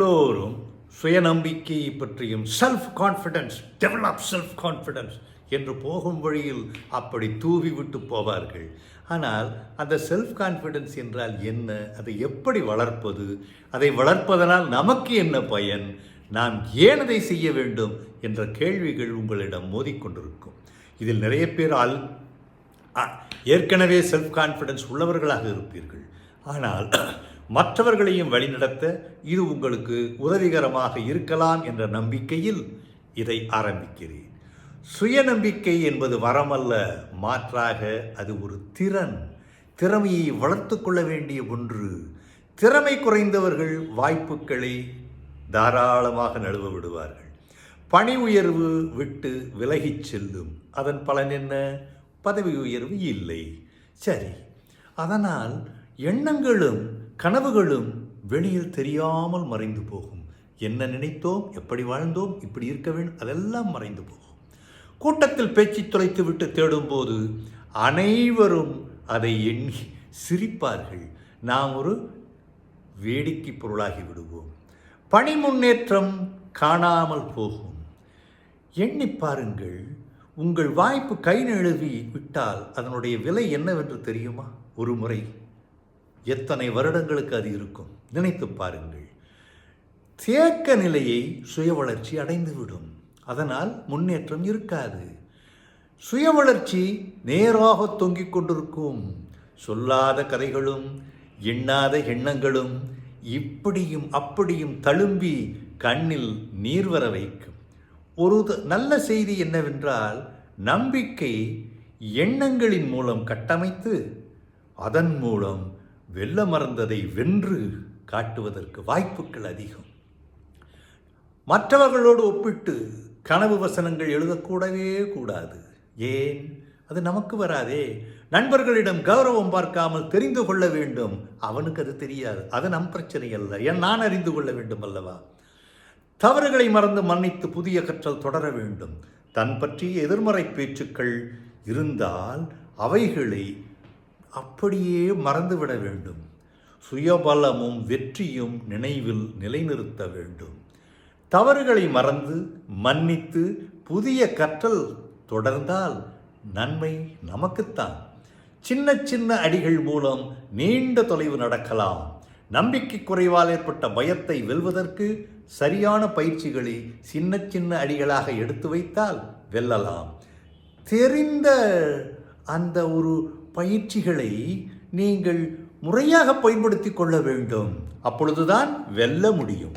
எல்லோரும் சுயநம்பிக்கையை பற்றியும் develop self confidence என்று போகும் வழியில் அப்படி தூவி விட்டு போவார்கள். ஆனால் அந்த செல்ஃப் கான்ஃபிடன்ஸ் என்றால் என்ன, அதை எப்படி வளர்ப்பது, அதை வளர்ப்பதனால் நமக்கு என்ன பயன், நாம் ஏன் அதை செய்ய வேண்டும் என்ற கேள்விகள் உங்களிடம் மோதிக்கொண்டிருக்கும். இதில் நிறைய பேர் ஏற்கனவே செல்ஃப் கான்ஃபிடன்ஸ் உள்ளவர்களாக இருப்பீர்கள். ஆனால் மற்றவர்களையும் வழிநடத்த இது உங்களுக்கு உதவிகரமாக இருக்கலாம் என்ற நம்பிக்கையில் இதை ஆரம்பிக்கிறேன். சுயநம்பிக்கை என்பது வரமல்ல, மாற்றாக அது ஒரு திறமையை வளர்த்து கொள்ள வேண்டிய ஒன்று. திறமை குறைந்தவர்கள் வாய்ப்புகளை தாராளமாக நழுவ விடுவார்கள். பணி உயர்வு விட்டு விலகிச் செல்லும். அதன் பலன் என்ன? பதவி உயர்வு இல்லை. சரி, அதனால் எண்ணங்களும் கனவுகளும் வெளியில் தெரியாமல் மறைந்து போகும். என்ன நினைத்தோம், எப்படி வாழ்ந்தோம், இப்படி இருக்க வேண்டும், அதெல்லாம் மறைந்து போகும். கூட்டத்தில் பேச்சு தொலைத்து விட்டு தேடும்போது அனைவரும் அதை எண்ணி சிரிப்பார்கள். நாம் ஒரு வேடிக்கை பொருளாகி விடுவோம். பணி முன்னேற்றம் காணாமல் போகும். எண்ணி பாருங்கள், உங்கள் வாய்ப்பு கை நழுவி விட்டால் அதனுடைய விலை என்னவென்று தெரியுமா? ஒரு முறை எத்தனை வருடங்களுக்கு அது இருக்கும்? நினைத்து பாருங்கள். தேக்க நிலையை சுய வளர்ச்சி அடைந்துவிடும். அதனால் முன்னேற்றம் இருக்காது. சுய வளர்ச்சி நேராக தொங்கிக் கொண்டிருக்கும். சொல்லாத கதைகளும் எண்ணாத எண்ணங்களும் இப்படியும் அப்படியும் தழும்பி கண்ணில் நீர் வர வைக்கும். ஒரு நல்ல செய்தி என்னவென்றால், நம்பிக்கை எண்ணங்களின் மூலம் கட்டமைத்து அதன் மூலம் வெல்ல மறந்ததை வென்று காட்டுவதற்கு வாய்ப்புகள் அதிகம். மற்றவர்களோடு ஒப்பிட்டு கனவு வசனங்கள் எழுதக்கூடவே கூடாது. ஏன்? அது நமக்கு வராதே. நண்பர்களிடம் கௌரவம் பார்க்காமல் தெரிந்து கொள்ள வேண்டும். அவனுக்கு அது தெரியாது. அது நம் பிரச்சனை அல்ல. நான் அறிந்து கொள்ள வேண்டும் அல்லவா? தவறுகளை மறந்து மன்னித்து புதிய கற்றல் தொடர வேண்டும். தன் பற்றிய எதிர்மறை பேச்சுக்கள் இருந்தால் அவைகளை அப்படியே மறந்துவிட வேண்டும். சுயபலமும் வெற்றியும் நினைவில் நிலைநிறுத்த வேண்டும். தவறுகளை மறந்து மன்னித்து புதிய கற்றல் தொடர்ந்தால் நன்மை நமக்குத்தான். சின்ன சின்ன அடிகள் மூலம் நீண்ட தொலைவு நடக்கலாம். நம்பிக்கை குறைவால் ஏற்பட்ட பயத்தை வெல்வதற்கு சரியான பயிற்சிகளை சின்ன சின்ன அடிகளாக எடுத்து வைத்தால் வெல்லலாம். தெரிந்த அந்த ஒரு பயிற்சிகளை நீங்கள் முறையாக பயன்படுத்தி கொள்ள வேண்டும். அப்பொழுதுதான் வெல்ல முடியும்.